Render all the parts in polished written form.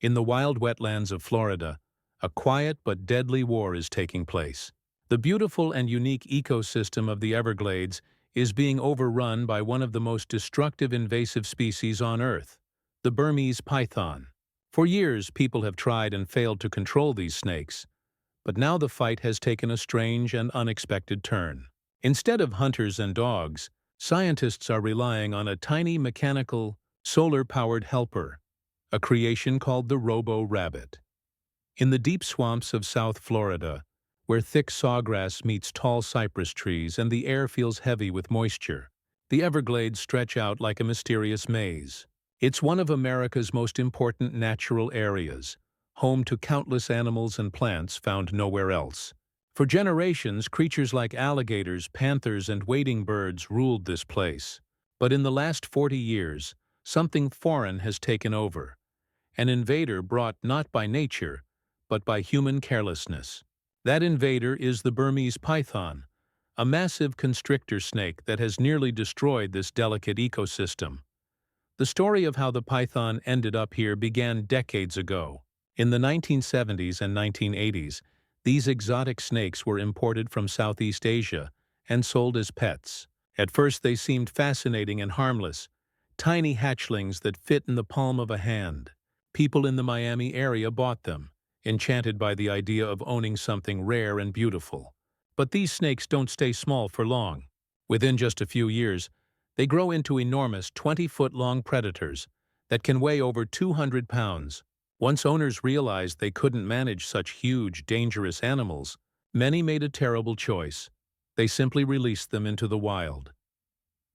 In the wild wetlands of Florida, a quiet but deadly war is taking place. The beautiful and unique ecosystem of the Everglades is being overrun by one of the most destructive invasive species on Earth, the Burmese python. For years, people have tried and failed to control these snakes, but now the fight has taken a strange and unexpected turn. Instead of hunters and dogs, scientists are relying on a tiny mechanical, solar-powered helper, a creation called the robo-rabbit. In the deep swamps of South Florida, where thick sawgrass meets tall cypress trees and the air feels heavy with moisture, the Everglades stretch out like a mysterious maze. It's one of America's most important natural areas, home to countless animals and plants found nowhere else. For generations, creatures like alligators, panthers, and wading birds ruled this place. But in the last 40 years, something foreign has taken over, an invader brought not by nature, but by human carelessness. That invader is the Burmese python, a massive constrictor snake that has nearly destroyed this delicate ecosystem. The story of how the python ended up here began decades ago. In the 1970s and 1980s, these exotic snakes were imported from Southeast Asia and sold as pets. At first they seemed fascinating and harmless, tiny hatchlings that fit in the palm of a hand. People in the Miami area bought them, enchanted by the idea of owning something rare and beautiful. But these snakes don't stay small for long. Within just a few years, they grow into enormous 20-foot-long predators that can weigh over 200 pounds. Once owners realized they couldn't manage such huge, dangerous animals, many made a terrible choice. They simply released them into the wild.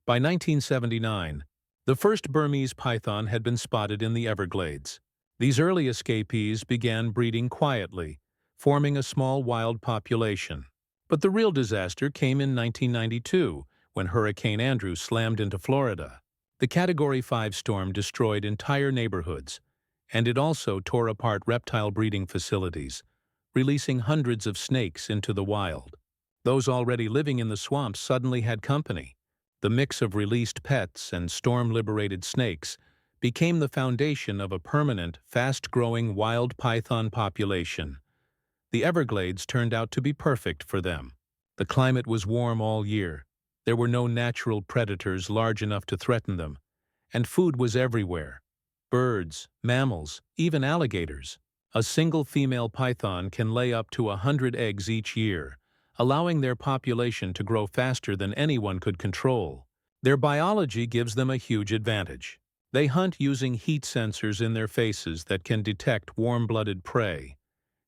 By 1979, the first Burmese python had been spotted in the Everglades. These early escapees began breeding quietly, forming a small wild population. But the real disaster came in 1992, when Hurricane Andrew slammed into Florida. The Category 5 storm destroyed entire neighborhoods, and it also tore apart reptile breeding facilities, releasing hundreds of snakes into the wild. Those already living in the swamps suddenly had company. The mix of released pets and storm-liberated snakes became the foundation of a permanent, fast-growing wild python population. The Everglades turned out to be perfect for them. The climate was warm all year. There were no natural predators large enough to threaten them, and food was everywhere. Birds, mammals, even alligators. A single female python can lay up to 100 eggs each year, allowing their population to grow faster than anyone could control. Their biology gives them a huge advantage. They hunt using heat sensors in their faces that can detect warm-blooded prey,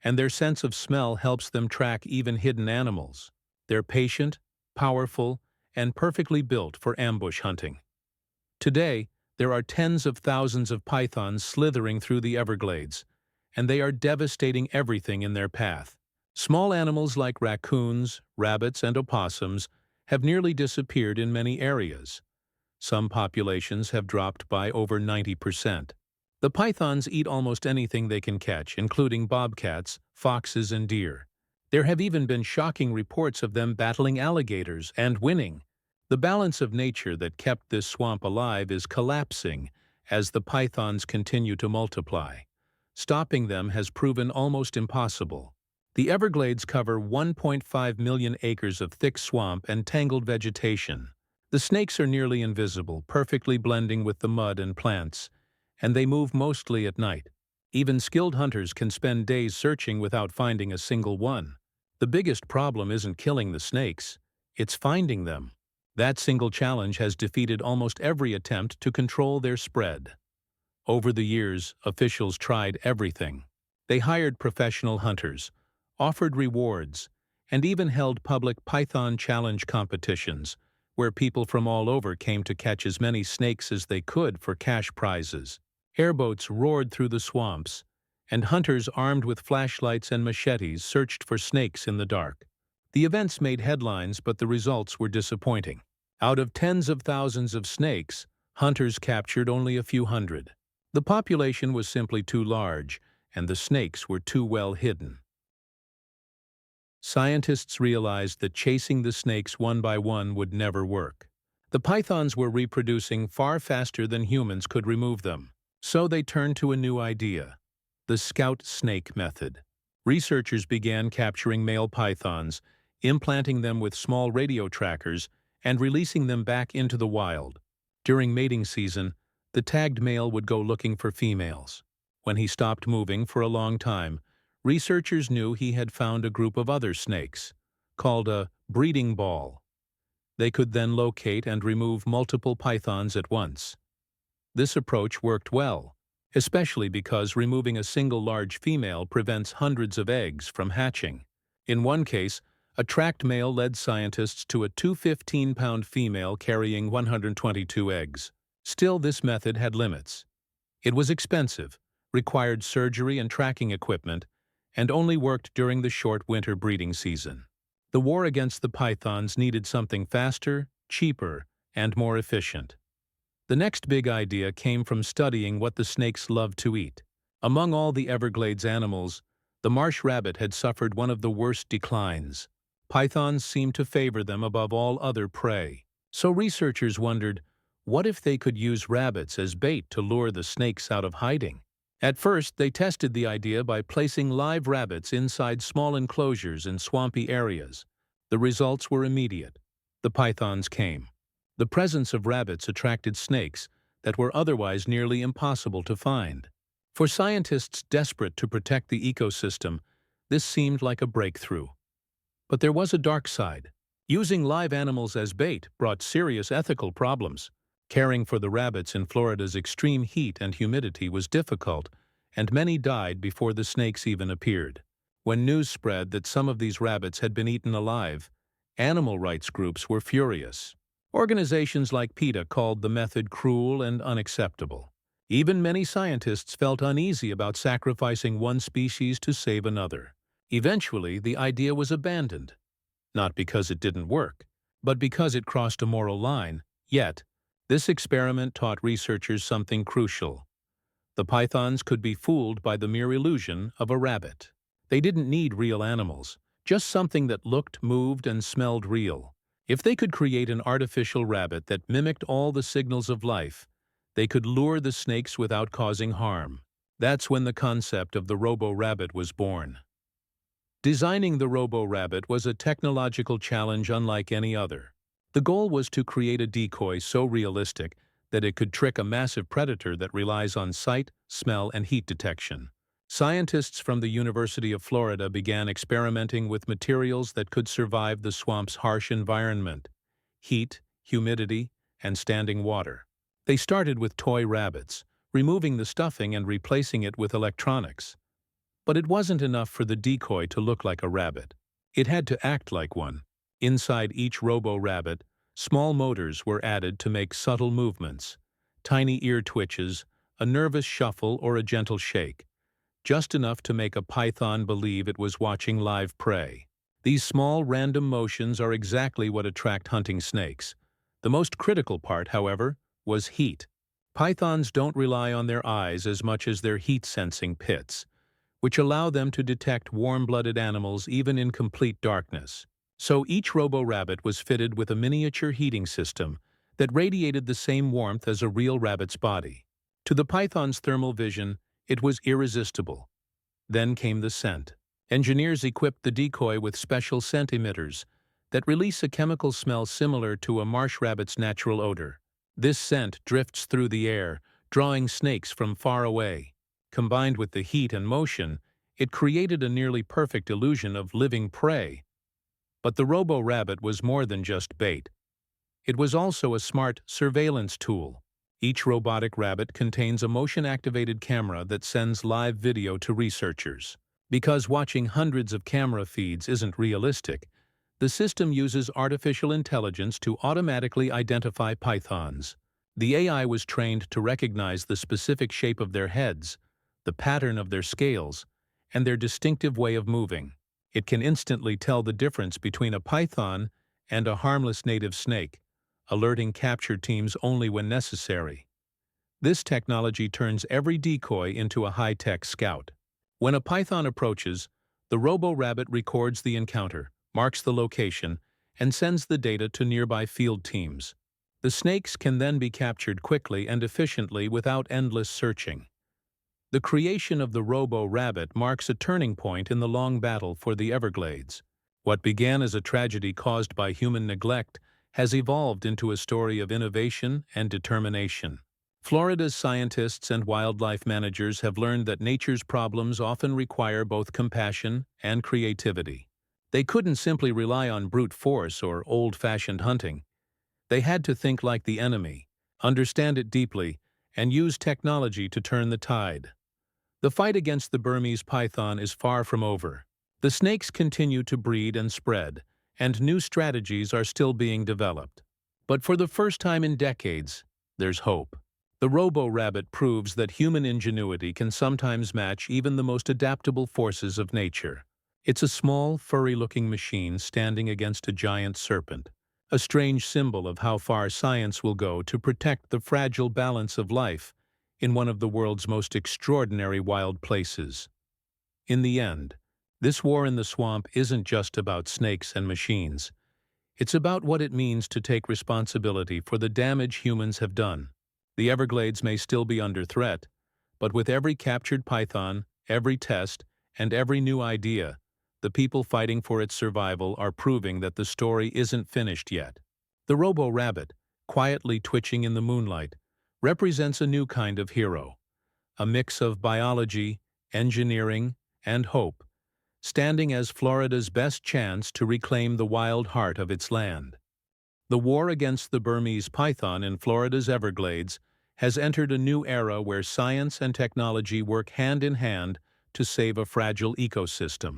and their sense of smell helps them track even hidden animals. They're patient, powerful, and perfectly built for ambush hunting. Today, there are tens of thousands of pythons slithering through the Everglades, and they are devastating everything in their path. Small animals like raccoons, rabbits, and opossums have nearly disappeared in many areas. Some populations have dropped by over 90%. The pythons eat almost anything they can catch, including bobcats, foxes, and deer. There have even been shocking reports of them battling alligators and winning. The balance of nature that kept this swamp alive is collapsing as the pythons continue to multiply. Stopping them has proven almost impossible. The Everglades cover 1.5 million acres of thick swamp and tangled vegetation. The snakes are nearly invisible, perfectly blending with the mud and plants, and they move mostly at night. Even skilled hunters can spend days searching without finding a single one. The biggest problem isn't killing the snakes, it's finding them. That single challenge has defeated almost every attempt to control their spread. Over the years, officials tried everything. They hired professional hunters, offered rewards, and even held public python challenge competitions, where people from all over came to catch as many snakes as they could for cash prizes. Airboats roared through the swamps, and hunters armed with flashlights and machetes searched for snakes in the dark. The events made headlines, but the results were disappointing. Out of tens of thousands of snakes, hunters captured only a few hundred. The population was simply too large, and the snakes were too well hidden. Scientists realized that chasing the snakes one by one would never work. The pythons were reproducing far faster than humans could remove them. So they turned to a new idea: the scout snake method. Researchers began capturing male pythons, implanting them with small radio trackers, and releasing them back into the wild. During mating season, the tagged male would go looking for females. When he stopped moving for a long time, researchers knew he had found a group of other snakes, called a breeding ball. They could then locate and remove multiple pythons at once. This approach worked well, especially because removing a single large female prevents hundreds of eggs from hatching. In one case, a tracked male led scientists to a 215-pound female carrying 122 eggs. Still, this method had limits. It was expensive, required surgery and tracking equipment, and only worked during the short winter breeding season. The war against the pythons needed something faster, cheaper, and more efficient. The next big idea came from studying what the snakes loved to eat. Among all the Everglades animals, the marsh rabbit had suffered one of the worst declines. Pythons seemed to favor them above all other prey. So researchers wondered, what if they could use rabbits as bait to lure the snakes out of hiding? At first, they tested the idea by placing live rabbits inside small enclosures in swampy areas. The results were immediate. The pythons came. The presence of rabbits attracted snakes that were otherwise nearly impossible to find. For scientists desperate to protect the ecosystem, this seemed like a breakthrough. But there was a dark side. Using live animals as bait brought serious ethical problems. Caring for the rabbits in Florida's extreme heat and humidity was difficult, and many died before the snakes even appeared. When news spread that some of these rabbits had been eaten alive, animal rights groups were furious. Organizations like PETA called the method cruel and unacceptable. Even many scientists felt uneasy about sacrificing one species to save another. Eventually, the idea was abandoned, not because it didn't work, but because it crossed a moral line. Yet, this experiment taught researchers something crucial. The pythons could be fooled by the mere illusion of a rabbit. They didn't need real animals, just something that looked, moved, and smelled real. If they could create an artificial rabbit that mimicked all the signals of life, they could lure the snakes without causing harm. That's when the concept of the robo-rabbit was born. Designing the robo-rabbit was a technological challenge unlike any other. The goal was to create a decoy so realistic that it could trick a massive predator that relies on sight, smell, and heat detection. Scientists from the University of Florida began experimenting with materials that could survive the swamp's harsh environment: heat, humidity, and standing water. They started with toy rabbits, removing the stuffing and replacing it with electronics. But it wasn't enough for the decoy to look like a rabbit. It had to act like one. Inside each robo-rabbit, small motors were added to make subtle movements, tiny ear twitches, a nervous shuffle, or a gentle shake, just enough to make a python believe it was watching live prey. These small, random motions are exactly what attract hunting snakes. The most critical part, however, was heat. Pythons don't rely on their eyes as much as their heat-sensing pits, which allow them to detect warm-blooded animals even in complete darkness. So each robo-rabbit was fitted with a miniature heating system that radiated the same warmth as a real rabbit's body. To the python's thermal vision, it was irresistible. Then came the scent. Engineers equipped the decoy with special scent emitters that release a chemical smell similar to a marsh rabbit's natural odor. This scent drifts through the air, drawing snakes from far away. Combined with the heat and motion, it created a nearly perfect illusion of living prey. But the robo-rabbit was more than just bait. It was also a smart surveillance tool. Each robotic rabbit contains a motion-activated camera that sends live video to researchers. Because watching hundreds of camera feeds isn't realistic, the system uses artificial intelligence to automatically identify pythons. The AI was trained to recognize the specific shape of their heads, the pattern of their scales, and their distinctive way of moving. It can instantly tell the difference between a python and a harmless native snake, alerting capture teams only when necessary. This technology turns every decoy into a high-tech scout. When a python approaches, the robo-rabbit records the encounter, marks the location, and sends the data to nearby field teams. The snakes can then be captured quickly and efficiently without endless searching. The creation of the Robo-Rabbit marks a turning point in the long battle for the Everglades. What began as a tragedy caused by human neglect has evolved into a story of innovation and determination. Florida's scientists and wildlife managers have learned that nature's problems often require both compassion and creativity. They couldn't simply rely on brute force or old-fashioned hunting. They had to think like the enemy, understand it deeply, and use technology to turn the tide. The fight against the Burmese python is far from over. The snakes continue to breed and spread, and new strategies are still being developed. But for the first time in decades, there's hope. The Robo-Rabbit proves that human ingenuity can sometimes match even the most adaptable forces of nature. It's a small, furry-looking machine standing against a giant serpent, a strange symbol of how far science will go to protect the fragile balance of life in one of the world's most extraordinary wild places. In the end, this war in the swamp isn't just about snakes and machines. It's about what it means to take responsibility for the damage humans have done. The Everglades may still be under threat, but with every captured python, every test, and every new idea, the people fighting for its survival are proving that the story isn't finished yet. The Robo-Rabbit, quietly twitching in the moonlight, represents a new kind of hero, a mix of biology, engineering, and hope, standing as Florida's best chance to reclaim the wild heart of its land. The war against the Burmese python in Florida's Everglades has entered a new era where science and technology work hand in hand to save a fragile ecosystem.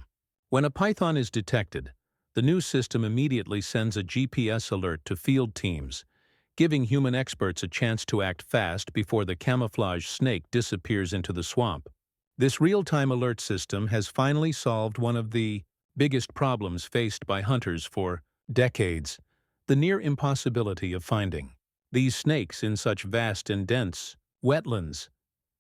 When a python is detected, the new system immediately sends a GPS alert to field teams, giving human experts a chance to act fast before the camouflaged snake disappears into the swamp. This real-time alert system has finally solved one of the biggest problems faced by hunters for decades: the near impossibility of finding these snakes in such vast and dense wetlands.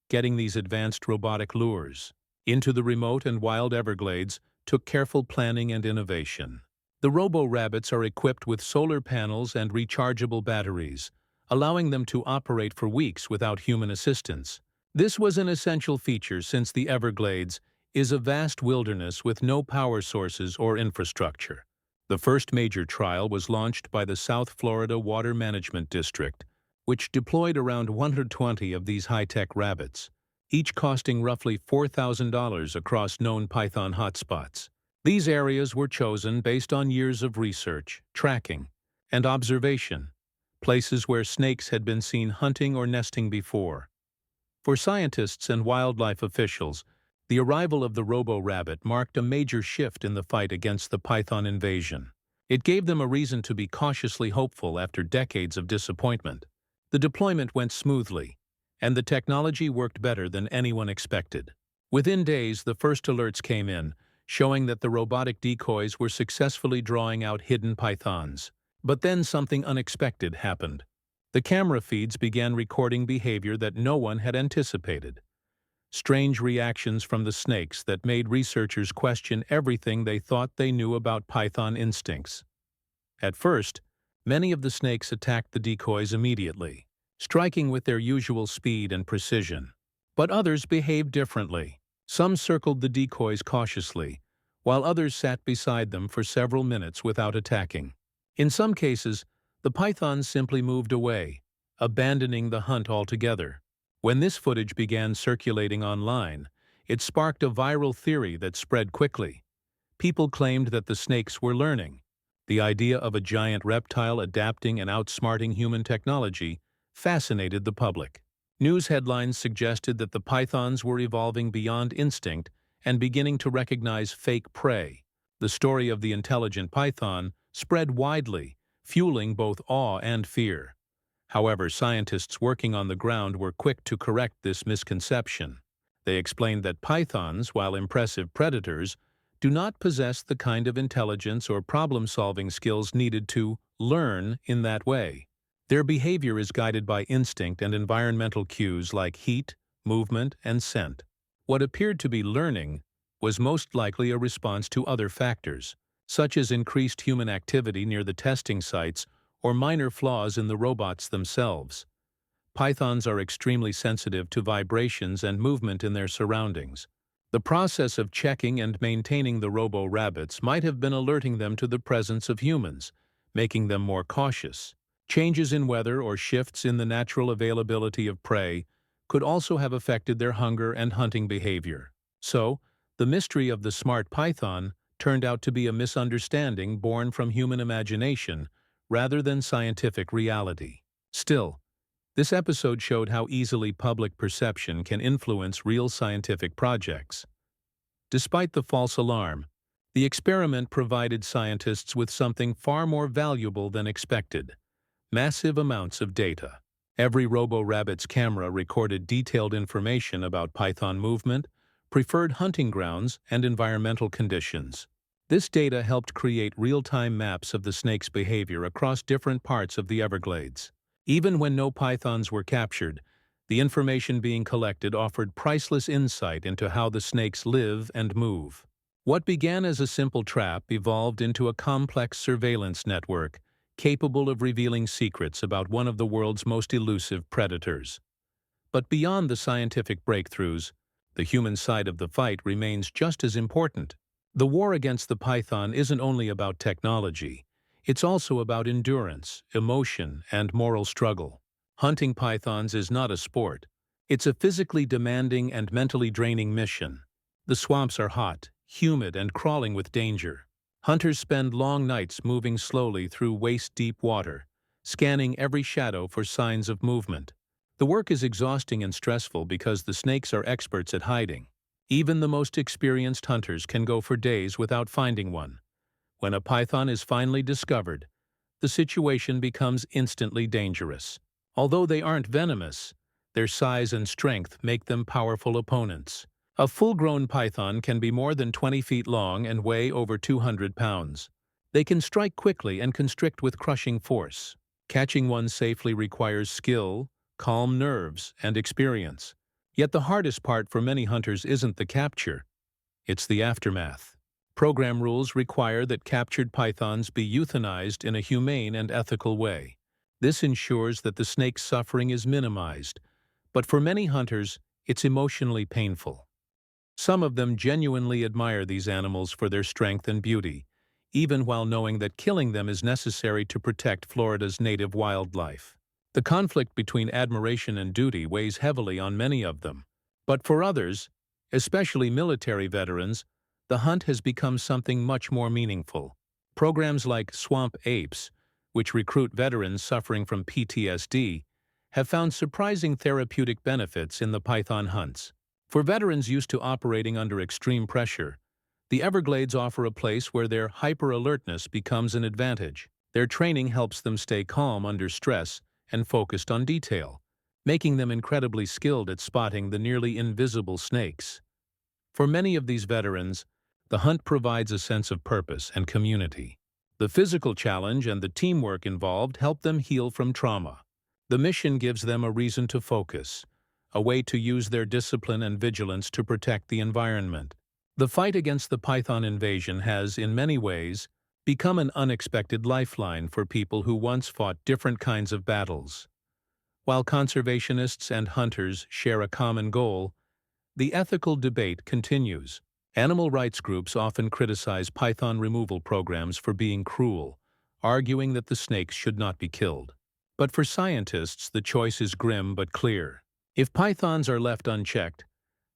Getting these advanced robotic lures into the remote and wild Everglades took careful planning and innovation. The Robo-Rabbits are equipped with solar panels and rechargeable batteries, allowing them to operate for weeks without human assistance. This was an essential feature since the Everglades is a vast wilderness with no power sources or infrastructure. The first major trial was launched by the South Florida Water Management District, which deployed around 120 of these high-tech rabbits, each costing roughly $4,000 across known python hotspots. These areas were chosen based on years of research, tracking, and observation, places where snakes had been seen hunting or nesting before. For scientists and wildlife officials, the arrival of the Robo-Rabbit marked a major shift in the fight against the python invasion. It gave them a reason to be cautiously hopeful after decades of disappointment. The deployment went smoothly, and the technology worked better than anyone expected. Within days, the first alerts came in, showing that the robotic decoys were successfully drawing out hidden pythons. But then something unexpected happened. The camera feeds began recording behavior that no one had anticipated. Strange reactions from the snakes that made researchers question everything they thought they knew about python instincts. At first, many of the snakes attacked the decoys immediately, striking with their usual speed and precision. But others behaved differently. Some circled the decoys cautiously, while others sat beside them for several minutes without attacking. In some cases, the pythons simply moved away, abandoning the hunt altogether. When this footage began circulating online, it sparked a viral theory that spread quickly. People claimed that the snakes were learning. The idea of a giant reptile adapting and outsmarting human technology fascinated the public. News headlines suggested that the pythons were evolving beyond instinct and beginning to recognize fake prey. The story of the intelligent python spread widely, fueling both awe and fear. However, scientists working on the ground were quick to correct this misconception. They explained that pythons, while impressive predators, do not possess the kind of intelligence or problem-solving skills needed to learn in that way. Their behavior is guided by instinct and environmental cues like heat, movement, and scent. What appeared to be learning was most likely a response to other factors, such as increased human activity near the testing sites or minor flaws in the robots themselves. pythons are extremely sensitive to vibrations and movement in their surroundings. The process of checking and maintaining the robo-rabbits might have been alerting them to the presence of humans, making them more cautious. Changes in weather or shifts in the natural availability of prey could also have affected their hunger and hunting behavior. So, the mystery of the smart python turned out to be a misunderstanding born from human imagination rather than scientific reality. Still, this episode showed how easily public perception can influence real scientific projects. Despite the false alarm, the experiment provided scientists with something far more valuable than expected: massive amounts of data. Every robo-rabbit's camera recorded detailed information about python movement, preferred hunting grounds, and environmental conditions. This data helped create real-time maps of the snake's behavior across different parts of the Everglades. Even when no pythons were captured, the information being collected offered priceless insight into how the snakes live and move. What began as a simple trap evolved into a complex surveillance network, capable of revealing secrets about one of the world's most elusive predators. But beyond the scientific breakthroughs, the human side of the fight remains just as important. The war against the python isn't only about technology. It's also about endurance, emotion, and moral struggle. Hunting pythons is not a sport. It's a physically demanding and mentally draining mission. The swamps are hot, humid, and crawling with danger. Hunters spend long nights moving slowly through waist-deep water, scanning every shadow for signs of movement. The work is exhausting and stressful because the snakes are experts at hiding. Even the most experienced hunters can go for days without finding one. When a python is finally discovered, the situation becomes instantly dangerous. Although they aren't venomous, their size and strength make them powerful opponents. A full-grown python can be more than 20 feet long and weigh over 200 pounds. They can strike quickly and constrict with crushing force. Catching one safely requires skill, calm nerves, and experience. Yet the hardest part for many hunters isn't the capture. It's the aftermath. Program rules require that captured pythons be euthanized in a humane and ethical way. This ensures that the snake's suffering is minimized, but for many hunters, it's emotionally painful. Some of them genuinely admire these animals for their strength and beauty, even while knowing that killing them is necessary to protect Florida's native wildlife. The conflict between admiration and duty weighs heavily on many of them. But for others, especially military veterans, the hunt has become something much more meaningful. Programs like Swamp Apes, which recruit veterans suffering from PTSD, have found surprising therapeutic benefits in the python hunts. For veterans used to operating under extreme pressure, the Everglades offer a place where their hyper-alertness becomes an advantage. Their training helps them stay calm under stress and focused on detail, making them incredibly skilled at spotting the nearly invisible snakes. For many of these veterans, the hunt provides a sense of purpose and community. The physical challenge and the teamwork involved help them heal from trauma. The mission gives them a reason to focus, a way to use their discipline and vigilance to protect the environment. The fight against the python invasion has, in many ways, become an unexpected lifeline for people who once fought different kinds of battles. While conservationists and hunters share a common goal, the ethical debate continues. Animal rights groups often criticize python removal programs for being cruel, arguing that the snakes should not be killed. But for scientists, the choice is grim but clear. If pythons are left unchecked,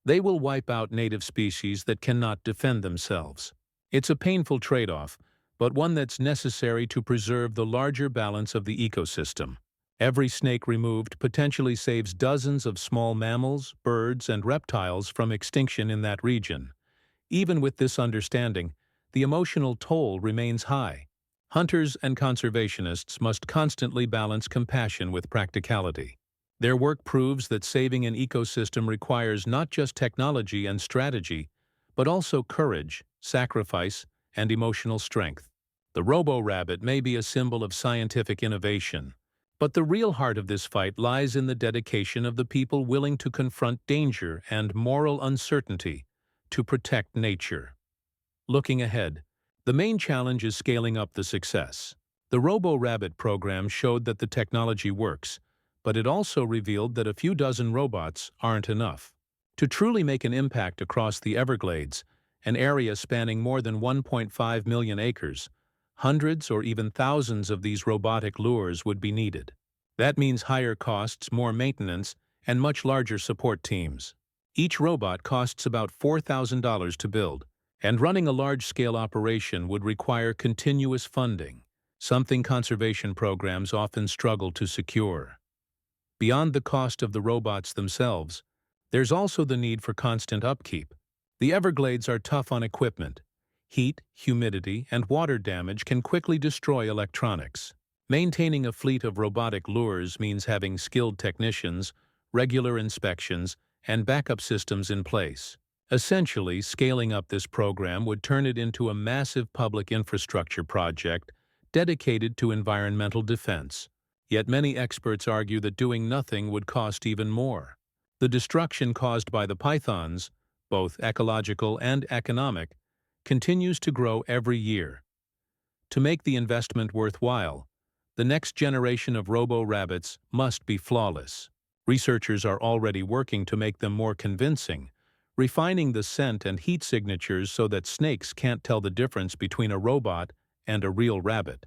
they will wipe out native species that cannot defend themselves. It's a painful trade-off, but one that's necessary to preserve the larger balance of the ecosystem. Every snake removed potentially saves dozens of small mammals, birds, and reptiles from extinction in that region. Even with this understanding, the emotional toll remains high. Hunters and conservationists must constantly balance compassion with practicality. Their work proves that saving an ecosystem requires not just technology and strategy, but also courage, sacrifice, and emotional strength. The robo-rabbit may be a symbol of scientific innovation, but the real heart of this fight lies in the dedication of the people willing to confront danger and moral uncertainty to protect nature. Looking ahead, the main challenge is scaling up the success. The Robo-Rabbit program showed that the technology works, but it also revealed that a few dozen robots aren't enough. To truly make an impact across the Everglades, an area spanning more than 1.5 million acres, hundreds or even thousands of these robotic lures would be needed. That means higher costs, more maintenance, and much larger support teams. Each robot costs about $4,000 to build, and running a large-scale operation would require continuous funding, something conservation programs often struggle to secure. Beyond the cost of the robots themselves, there's also the need for constant upkeep. The Everglades are tough on equipment. Heat, humidity, and water damage can quickly destroy electronics. Maintaining a fleet of robotic lures means having skilled technicians, regular inspections, and backup systems in place. Essentially, scaling up this program would turn it into a massive public infrastructure project dedicated to environmental defense. Yet many experts argue that doing nothing would cost even more. The destruction caused by the pythons, both ecological and economic, continues to grow every year. To make the investment worthwhile, the next generation of robo-rabbits must be flawless. Researchers are already working to make them more convincing, refining the scent and heat signatures so that snakes can't tell the difference between a robot and a real rabbit.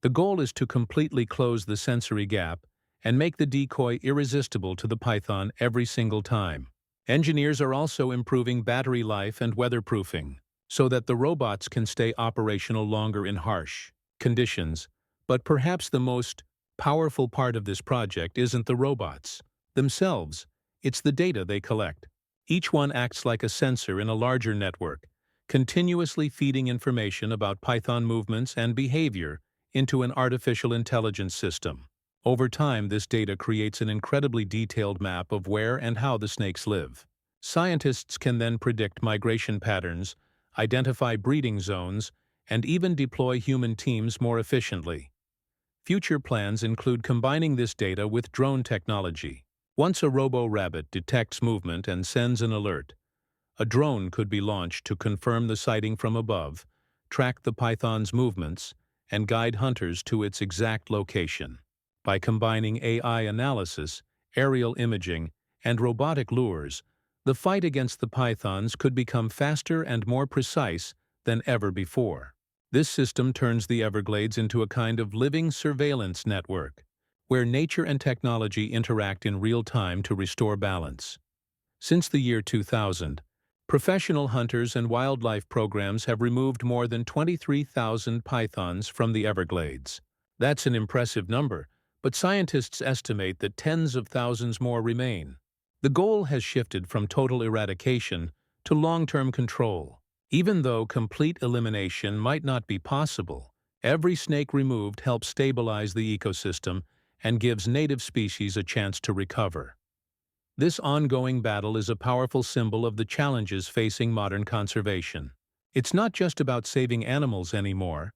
The goal is to completely close the sensory gap and make the decoy irresistible to the python every single time. Engineers are also improving battery life and weatherproofing, so that the robots can stay operational longer in harsh conditions. But perhaps the most powerful part of this project isn't the robots themselves, it's the data they collect. Each one acts like a sensor in a larger network, continuously feeding information about python movements and behavior into an artificial intelligence system. Over time, this data creates an incredibly detailed map of where and how the snakes live. Scientists can then predict migration patterns, identify breeding zones, and even deploy human teams more efficiently. Future plans include combining this data with drone technology. Once a robo-rabbit detects movement and sends an alert, a drone could be launched to confirm the sighting from above, track the python's movements, and guide hunters to its exact location. By combining AI analysis, aerial imaging, and robotic lures, the fight against the pythons could become faster and more precise than ever before. This system turns the Everglades into a kind of living surveillance network, where nature and technology interact in real time to restore balance. Since the year 2000, professional hunters and wildlife programs have removed more than 23,000 pythons from the Everglades. That's an impressive number, but scientists estimate that tens of thousands more remain. The goal has shifted from total eradication to long-term control. Even though complete elimination might not be possible, every snake removed helps stabilize the ecosystem and gives native species a chance to recover. This ongoing battle is a powerful symbol of the challenges facing modern conservation. It's not just about saving animals anymore.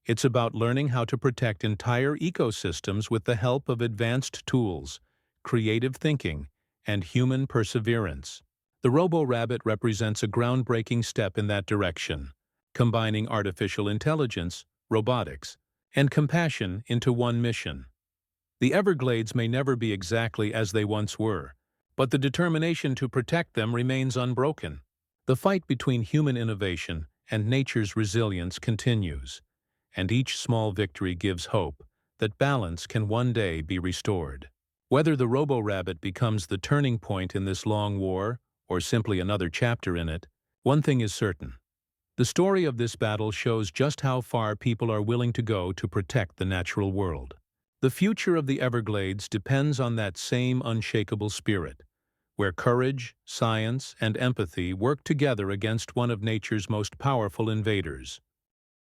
It's about learning how to protect entire ecosystems with the help of advanced tools, creative thinking, and human perseverance. The Robo-Rabbit represents a groundbreaking step in that direction, combining artificial intelligence, robotics, and compassion into one mission. The Everglades may never be exactly as they once were, but the determination to protect them remains unbroken. The fight between human innovation and nature's resilience continues, and each small victory gives hope that balance can one day be restored. Whether the Robo-Rabbit becomes the turning point in this long war, or simply another chapter in it, one thing is certain. The story of this battle shows just how far people are willing to go to protect the natural world. The future of the Everglades depends on that same unshakable spirit, where courage, science, and empathy work together against one of nature's most powerful invaders.